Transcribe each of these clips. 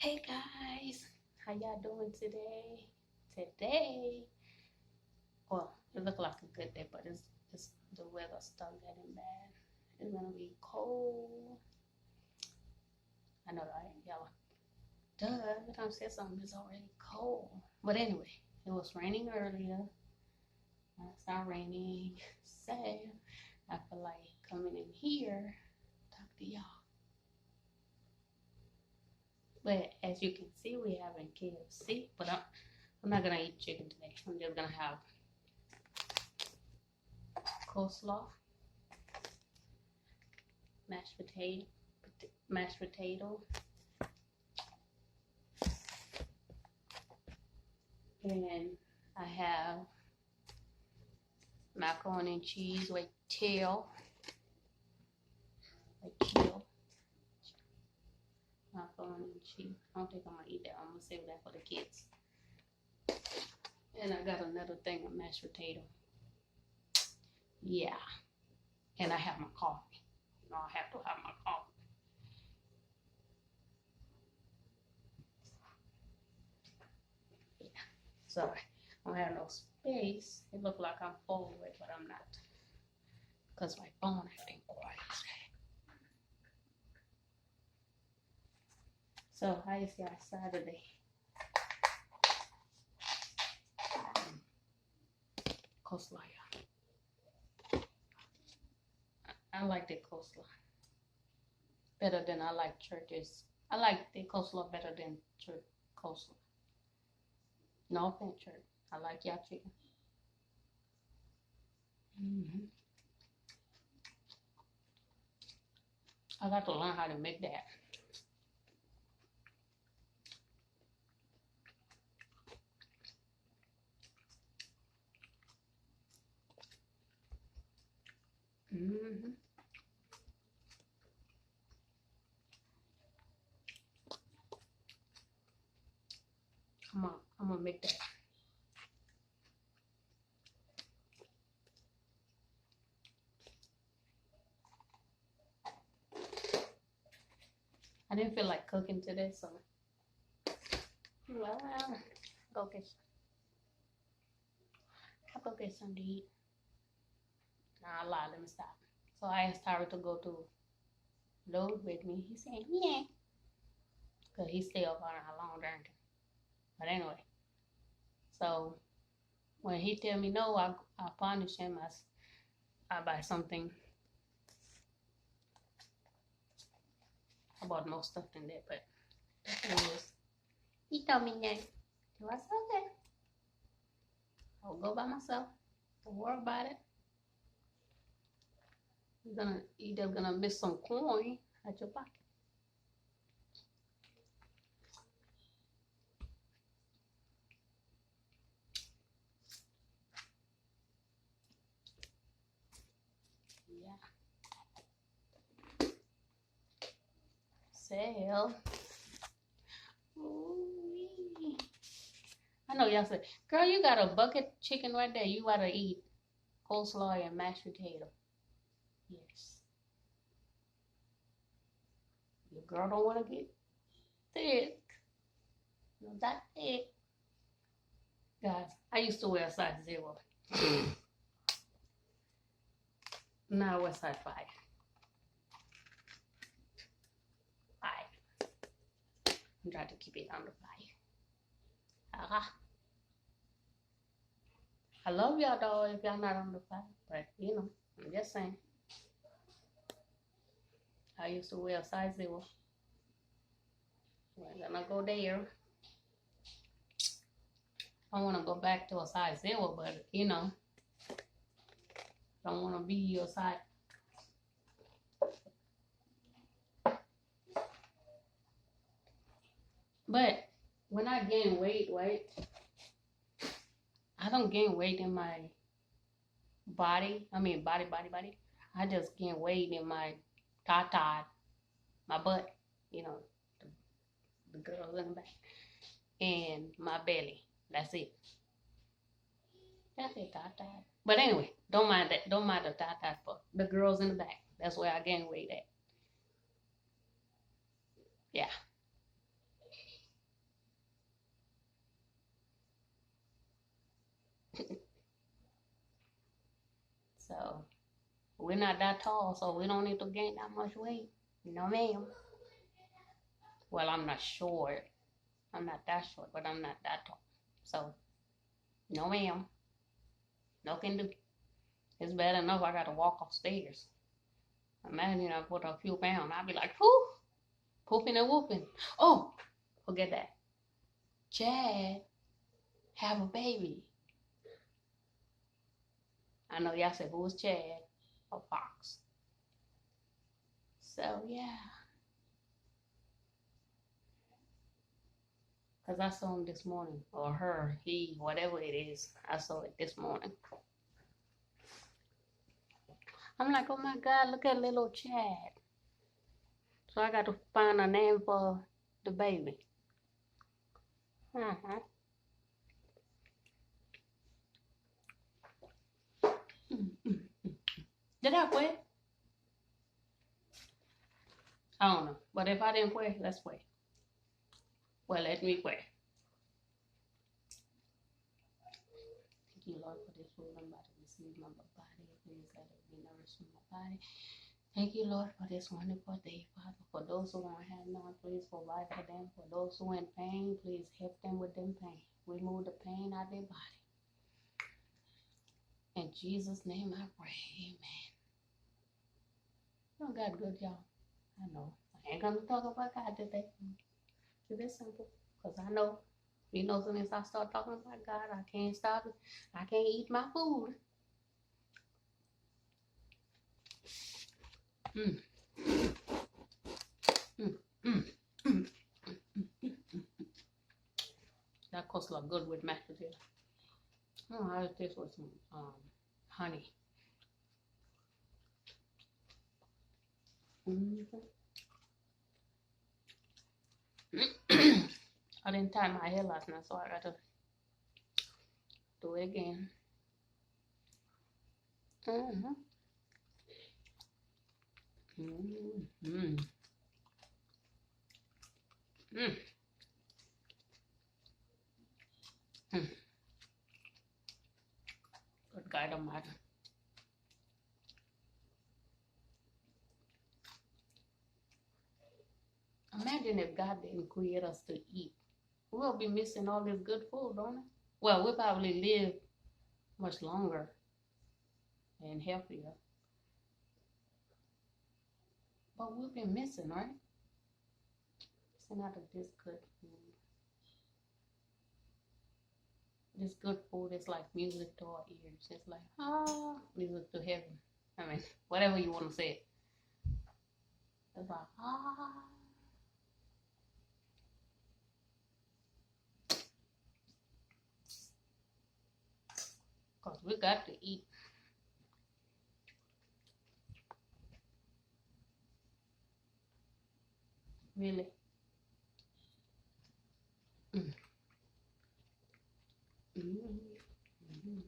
Hey guys, how y'all doing today? Well, it looked like a good day, but it's the weather started getting bad. It's gonna be cold. I know, right? Y'all, duh. Every time I say something, it's already cold. But anyway, it was raining earlier. Now it's not raining. Sad. I feel like coming in here, talk to y'all. But as you can see, we having KFC. But I'm not gonna eat chicken today. I'm just gonna have coleslaw, mashed potato, and I have macaroni and cheese with tail, macaroni and cheese. I don't think I'm gonna eat that. I'm gonna save that for the kids. And I got another thing of mashed potato. Yeah, and I have my coffee. You know, I have to have my coffee. Sorry, I don't have no space. It look like I'm full with, but I'm not, because my phone acting crazy. So how is your Saturday? Coleslaw, yeah. I like the coleslaw better than I like churches. I like the coleslaw better than church coleslaw. No offense, church. I like y'all chicken. I got to learn how to make that. I'm gonna make that. I didn't feel like cooking today, so well, I'll go get something to eat. Nah, I lied. Let me stop. So I asked Tyra to go to Load with me. He said, yeah. Because he stay up on how long drinking. But anyway. So when he tell me no, I punish him. I buy something. I bought more stuff than that, but anyways, he told me no. So I said, okay. I'll go by myself. Don't worry about it. You're either gonna miss some coin at your pocket. Yeah. Sale. Ooh-wee. I know y'all said, girl, you got a bucket chicken right there. You gotta eat coleslaw and mashed potato. Yes. Your girl don't want to get thick. No, that thick. Guys, I used to wear a size 0. Now I wear size 5. 5. I'm trying to keep it under 5. I love y'all though if y'all not under 5, but you know, I'm just saying. I used to wear a size 0. We're gonna go there. I want to go back to a size 0, but you know, don't want to be your size. But when I gain weight, right? I don't gain weight in my body. I mean, body. I just gain weight in my tata, my butt, you know, the girls in the back, and my belly. That's it. That's it, tata. But anyway, don't mind that. Don't mind the tata for the girls in the back. That's where I gain weight at. Yeah. So we're not that tall, so we don't need to gain that much weight. No, ma'am. Well, I'm not short. I'm not that short, but I'm not that tall. So, no, ma'am. No can do. It's bad enough I got to walk upstairs. Imagine I put a few pounds. I'd be like, whoo, pooping and whooping. Oh, forget that. Chad have a baby. I know y'all said, who was Chad? A fox. So, yeah. Because I saw him this morning. Or her, he, whatever it is. I saw it this morning. I'm like, oh my God, look at little Chad. So I got to find a name for the baby. Uh-huh. Did I quit? I don't know. But if I didn't quit, let's quit. Well, let me quit. Thank you, Lord, for this food I'm about to receive my body. Please let it be nourished in my body. Thank you, Lord, for this wonderful day, Father. For those who don't have none, please provide for them. For those who are in pain, please help them with them pain. Remove the pain out of their body. In Jesus' name I pray. Amen. You got good, y'all. I know. I ain't gonna talk about God today. Keep it simple. Because I know, as soon as I start talking about God, I can't stop it. I can't eat my food. Mm. Mm. Mm. Mm. That coleslaw good with mashed potato. Oh, how does this with some honey? Mm-hmm. I didn't tie my hair last night, so I gotta do it again. Mm-hmm. Mm-hmm. Mm. Mm. Good God Almighty. Imagine if God didn't create us to eat. We'll be missing all this good food, don't we? Well, we'll probably live much longer and healthier. But we've been missing, right? Missing out of this good food. This good food is like music to our ears. It's like, music to heaven. I mean, whatever you want to say. It's like, because we got to eat. Really. Mm. Mm-hmm. Mm-hmm.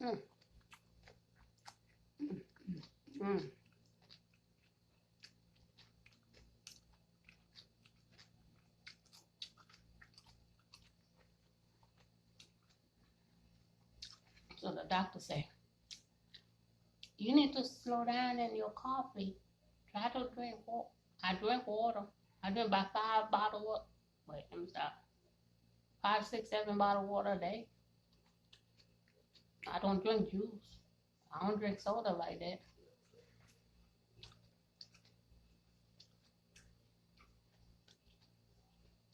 Mm. Mm. So the doctor said, you need to slow down in your coffee. Try to drink water. I drink water. I drink about 5 bottles of, wait, let me stop. 5, 6, 7 bottles of water a day. I don't drink juice. I don't drink soda like that.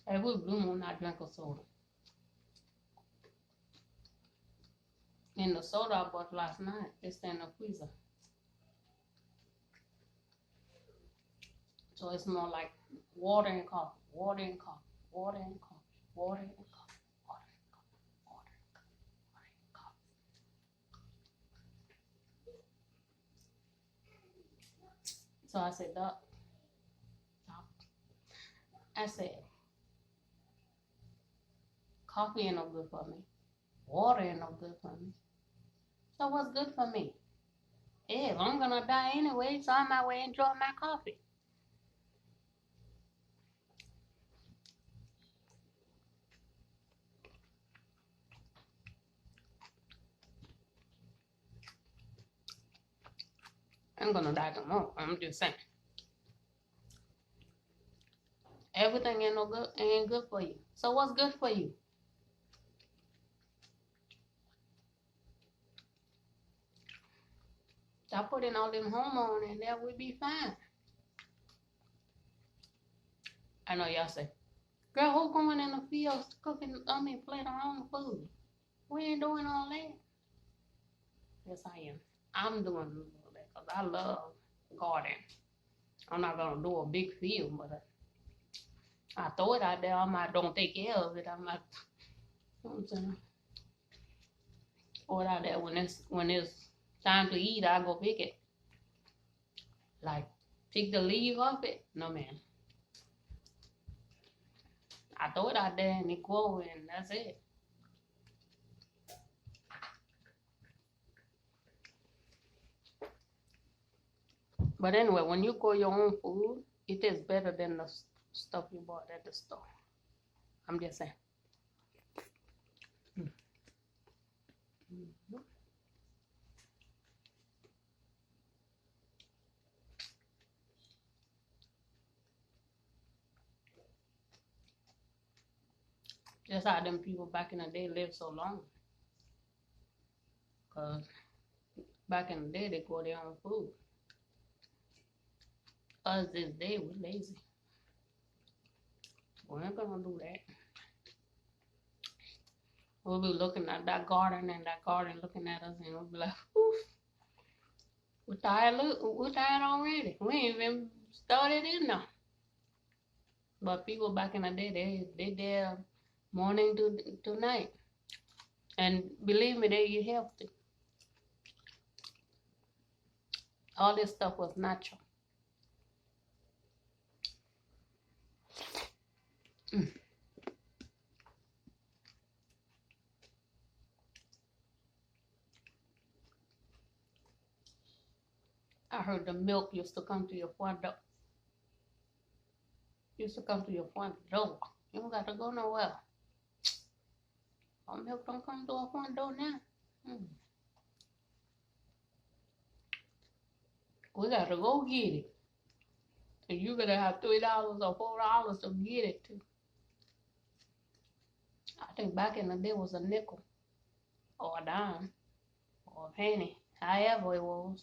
Every blue moon I drink a soda. And the soda I bought last night, it's in the freezer. So it's more like water and coffee, water and coffee, water and coffee, water and coffee, water and coffee, water and coffee, water and coffee. So I said, Doc, I said, coffee ain't no good for me. Water ain't no good for me. So what's good for me? Yeah, I'm gonna die anyway, so I might well enjoy my coffee. I'm gonna die tomorrow. I'm just saying. Everything ain't good for you. So what's good for you? Stop putting all them hormones in there, we'll be fine. I know y'all say, girl, who going in the fields cooking, playing our own food? We ain't doing all that. Yes, I am. I'm doing all that because I love gardening. I'm not gonna do a big field, but I throw it out there. I might don't take care of it. I might, you know what I'm saying? Throw it out there when it's time to eat. I go pick it. Like pick the leaf off it. No, man. I throw it out there and it grow and that's it. But anyway, when you grow your own food, it is better than the stuff you bought at the store. I'm just saying. Mm-hmm. Just how them people back in the day lived so long. Because back in the day, they grow their own food. Us this day, we're lazy. We ain't gonna do that. We'll be looking at that garden and that garden looking at us and we'll be like, oof, we're tired already. We ain't even started in now. But people back in the day, they there morning to night. And believe me, they eat healthy. All this stuff was natural. I heard the milk used to come to your front door. Used to come to your front door. You don't got to go nowhere. Our milk don't come to our front door now. We got to go get it. And you better have $3 or $4 to get it too. I think back in the day was a nickel or a dime or a penny, however it was.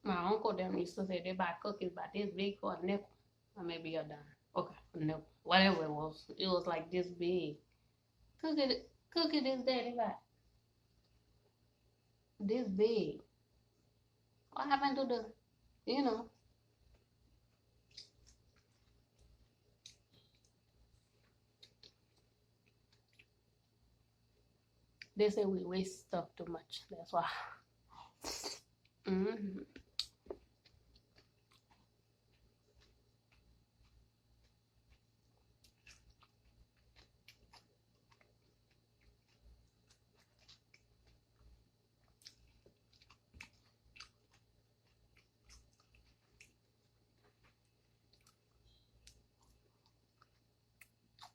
My uncle them used to say they buy cookies about this big for a nickel or maybe a dime. Okay, a nickel, whatever it was like this big. Cookie this day they got this big. What happened to the, you know? They say we waste stuff too much. That's why. Mm-hmm.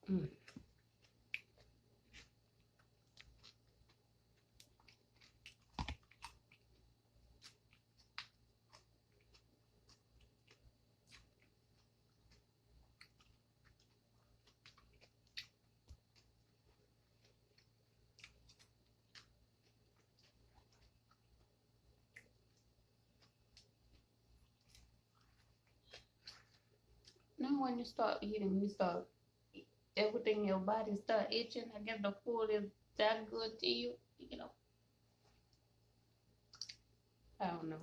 Mm. Now when you start eating, everything in your body start itching. I guess the food is that good to you, you know. I don't know.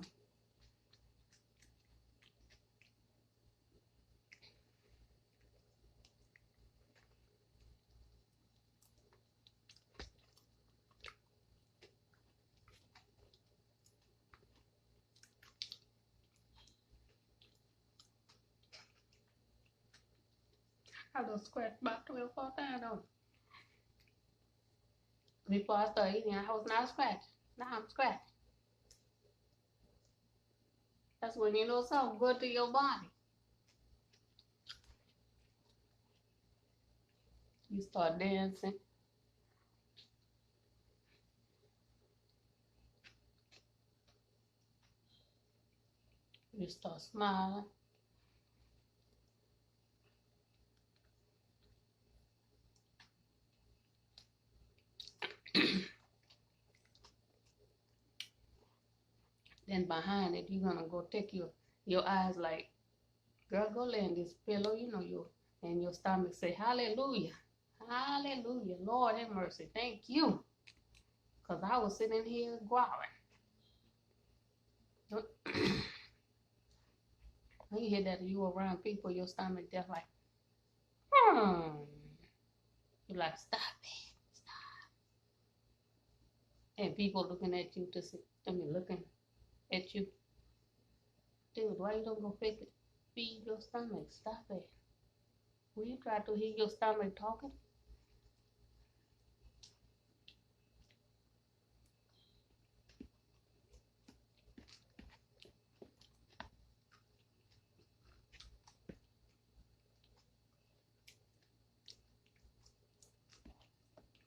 I just scratched about 12 4 times on it. Before I started eating, I was not scratching. Now I'm scratching. That's when you know something good to your body. You start dancing. You start smiling. Then behind it, you're gonna go take your eyes like, girl, go lay in this pillow, you know you, and your stomach say, hallelujah, hallelujah, Lord have mercy, thank you. Because I was sitting here growling. When you hear that you around people, your stomach just like, you're like, stop it, stop. And people looking at you to see, looking at you. Dude, why you don't go feed your stomach? Stop it. Will you try to hear your stomach talking?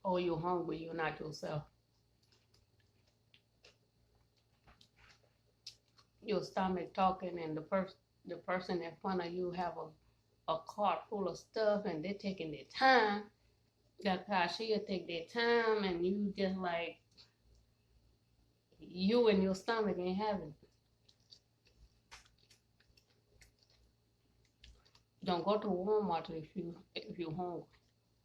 Or you're hungry, you're not yourself. Your stomach talking, and the person in front of you have a cart full of stuff, and they're taking their time. That cashier take their time, and you just like, you and your stomach ain't having it. Don't go to Walmart if you're hungry.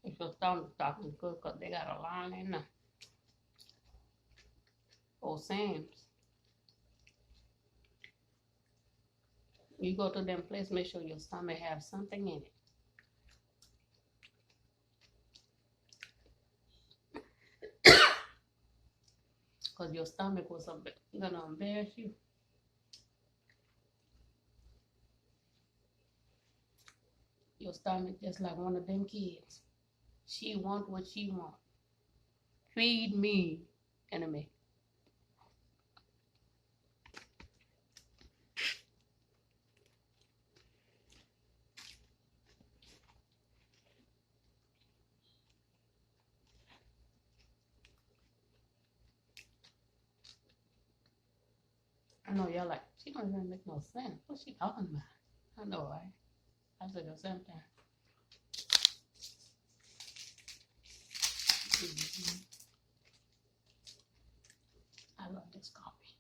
If your stomach's talking good, because they got a line in there. Or Sam's. You go to them place, make sure your stomach have something in it. Because your stomach was gonna embarrass you. Your stomach just like one of them kids. She want what she want. Feed me, enemy. I know y'all like, she don't even make no sense. What's she talking about? I know, right? I said the same thing. I love this coffee.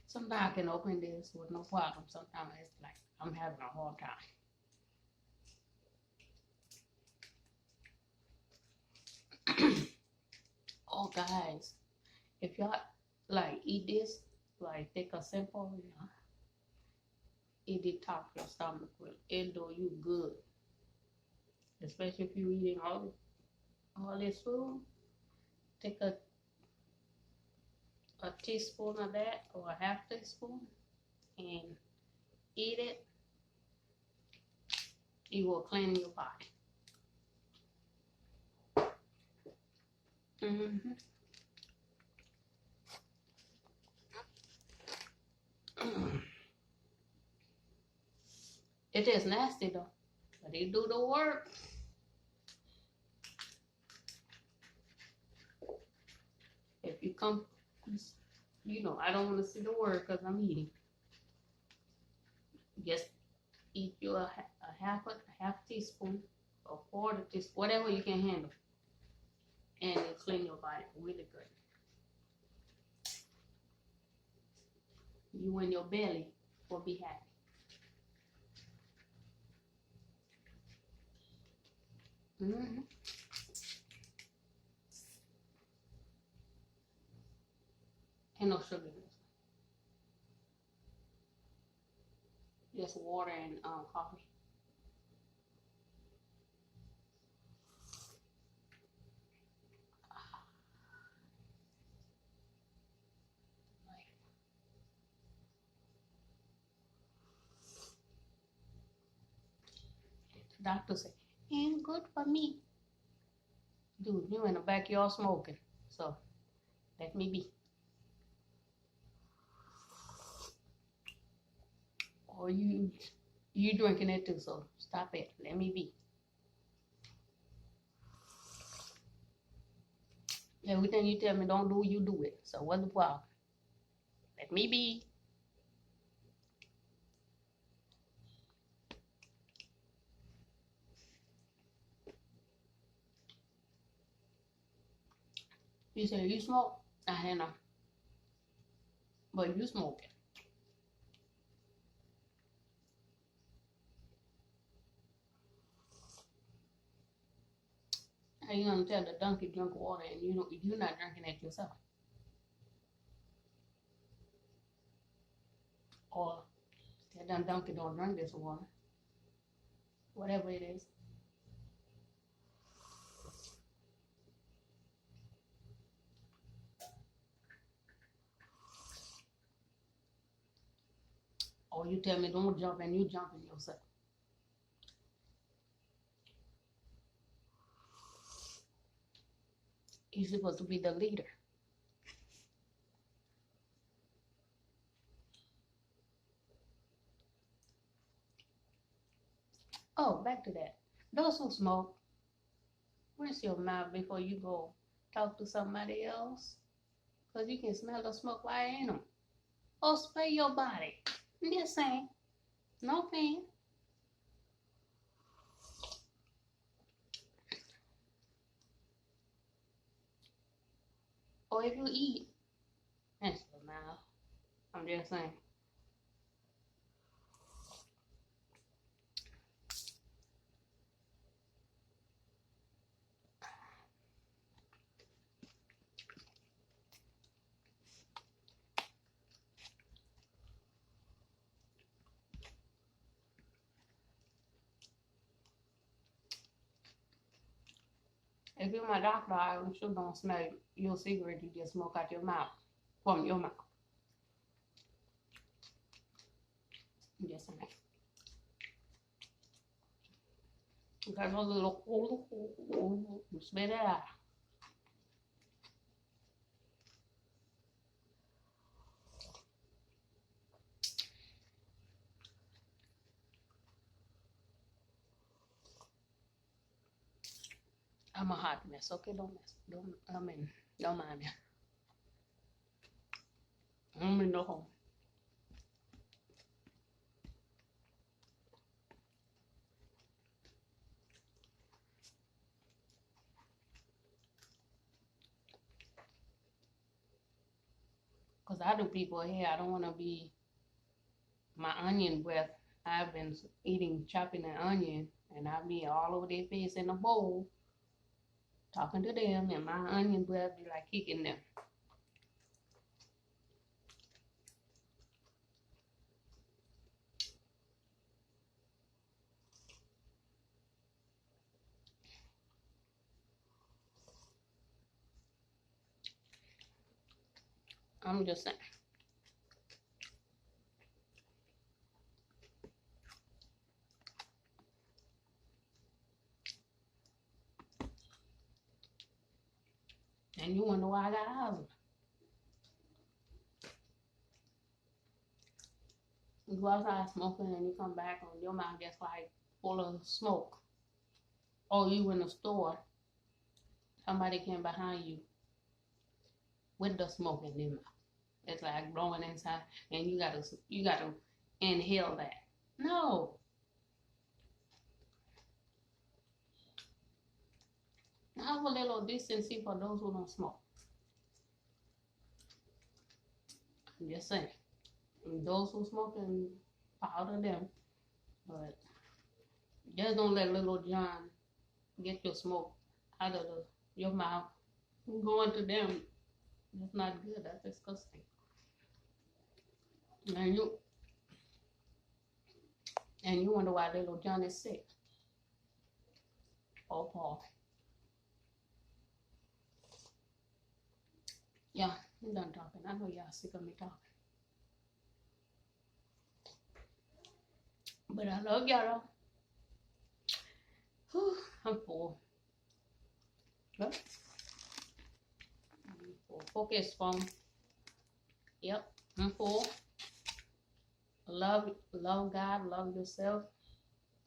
Sometimes I can open this with no problem. Sometimes it's like I'm having a hard time. Oh, guys, if y'all like eat this, like take a simple, it detox your stomach will. It do you good, especially if you're eating all this food. Take a teaspoon of that or a half teaspoon and eat it. It will clean your body. It is nasty though, but it do the work. If you come, I don't want to see the word because I'm eating. Just eat you a half teaspoon or quarter teaspoon, whatever you can handle, and it clean your body really good. You and your belly will be happy. Ain't no sugar in this. Just water and coffee. Doctor say, ain't good for me. Dude, you in the backyard smoking. So, let me be. Or you drinking it too, so stop it. Let me be. Everything you tell me don't do, you do it. So what's the problem? Let me be. You say you smoke? I don't know. But you smoking. How you gonna tell the donkey drink water and you're not drinking it yourself? Or that damn donkey don't drink this water. Whatever it is. Or you tell me don't jump and you jumping yourself. You're supposed to be the leader. Oh, back to that. Those who smoke, rinse your mouth before you go talk to somebody else. Because you can smell the smoke right in them. Or spray your body. I'm just saying. No pain. Or if you eat, rinse your mouth. I'm just saying. If you're my doctor, I'm sure don't smell your cigarette you just smoke out your mouth. From your mouth. I'm just saying. You got a little, you spit it out. I'm a hot mess, okay? Don't mind me. I'm in the home. Because I do people here, I don't want to be my onion breath. I've been chopping an onion, and I'll be all over their face in a bowl, talking to them, and my onion breath be like kicking them. I'm just saying. And you wonder why I got asthma. You go outside smoking and you come back and your mouth just like full of smoke. Or you in the store, somebody came behind you with the smoke in their mouth. It's like blowing inside, and you gotta inhale that. No. Have a little decency for those who don't smoke. I'm just saying. And those who smoke, and power to them. But just don't let Little John get your smoke out of your mouth. Going to them. That's not good. That's disgusting. And you wonder why Little John is sick. Oh, Paul. Yeah, I'm done talking. I know y'all sick of me talking. But I love y'all. Whew, I'm full. Yep. I'm full. Focus, phone. Yep, I'm full. Love God, love yourself,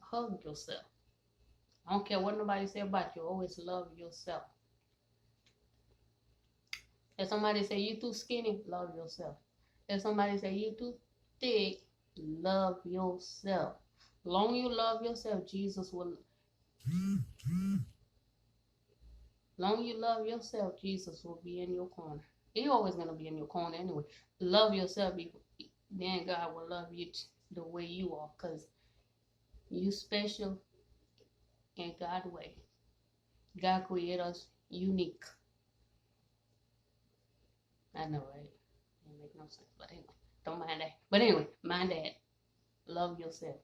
hug yourself. I don't care what nobody say about you, always love yourself. If somebody say you too skinny, love yourself. If somebody say you too thick, love yourself. Long you love yourself, Jesus will. Long you love yourself, Jesus will be in your corner. He always gonna be in your corner anyway. Love yourself, then God will love you the way you are, cause you special in God's way. God created us unique. I know, right? It make no sense, but anyway, don't mind that. But anyway, mind that. Love yourself.